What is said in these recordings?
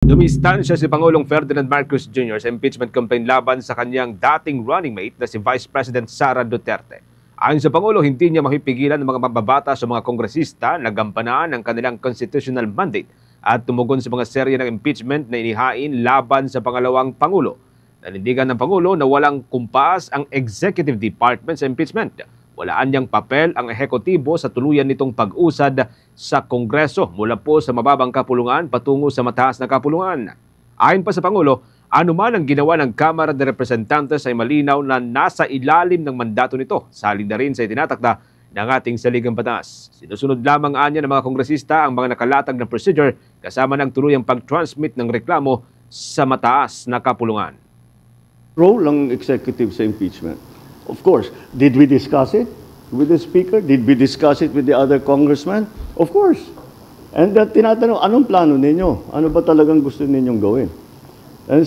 Dumistansya si Pangulong Ferdinand Marcos Jr. sa impeachment campaign laban sa kanyang dating running mate na si Vice President Sara Duterte. Ayon sa Pangulo, hindi niya mapipigilan ng mga mababata sa mga kongresista na gampanan ang kanilang constitutional mandate at tumugon sa mga serye ng impeachment na inihain laban sa pangalawang Pangulo. Nanindigan ng Pangulo na walang kumpas ang Executive Department sa impeachment. Walaan niyang papel ang ehekutibo sa tuluyan nitong pag-usad sa Kongreso mula po sa mababang kapulungan patungo sa mataas na kapulungan. Ayon pa sa Pangulo, anuman ang ginawa ng Kamara de Representantes ay malinaw na nasa ilalim ng mandato nito, salin na rin sa itinatakda ng ating saligang batas. Sinusunod lamang anya ng mga kongresista ang mga nakalatag na procedure kasama ng tuluyang pag-transmit ng reklamo sa mataas na kapulungan. Role ng executive sa impeachment. Of course, did we discuss it with the Speaker? Did we discuss it with the other congressmen? Of course. And tinatanong, anong plano ninyo? Ano ba talagang gusto ninyong gawin? And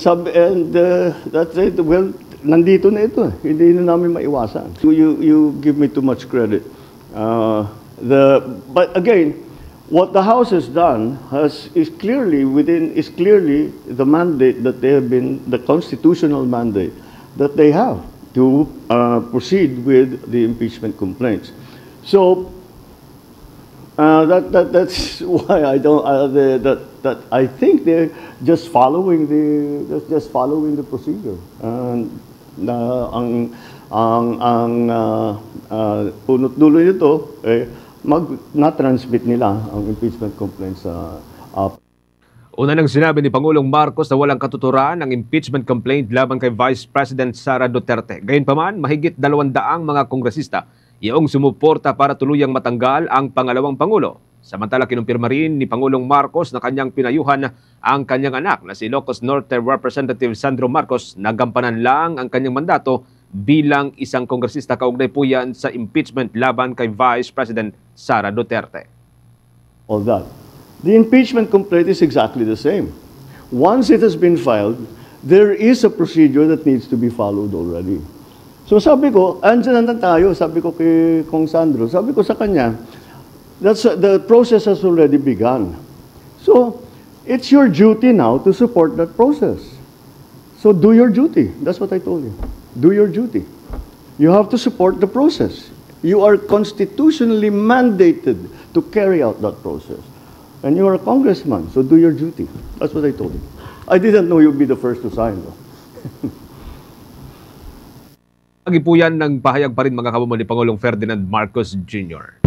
that's it. Well, nandito na ito. Hindi na namin maiwasan. You give me too much credit. But again, what the House has done is clearly the mandate that they have been, the constitutional mandate that they have to proceed with the impeachment complaints. So that's why I think they're just following the procedure. Punot dulo nito na-transmit nila ang impeachment complaints sa Una nang sinabi ni Pangulong Marcos na walang katuturan ang impeachment complaint laban kay Vice President Sara Duterte. Gayunpaman, mahigit 200 mga kongresista iyong sumuporta para tuluyang matanggal ang pangalawang Pangulo. Samantala, kinumpirma rin ni Pangulong Marcos na kanyang pinayuhan ang kanyang anak na si Ilocos Norte Representative Sandro Marcos na gampanan lang ang kanyang mandato bilang isang kongresista. Kaugnay po yan sa impeachment laban kay Vice President Sara Duterte. All that. The impeachment complaint is exactly the same. Once it has been filed, there is a procedure that needs to be followed already. So sabi ko, andyan na tayo, sabi ko kay Kong Sandro, sabi ko sa kanya, the process has already begun. So it's your duty now to support that process. So do your duty. That's what I told you. Do your duty. You have to support the process. You are constitutionally mandated to carry out that process. And you are a congressman, so do your duty. That's what I told him. I didn't know you'd be the first to sign, though. Lagi po yan ng pahayag pa rin mga kamumo ni Pangulong Ferdinand Marcos Jr.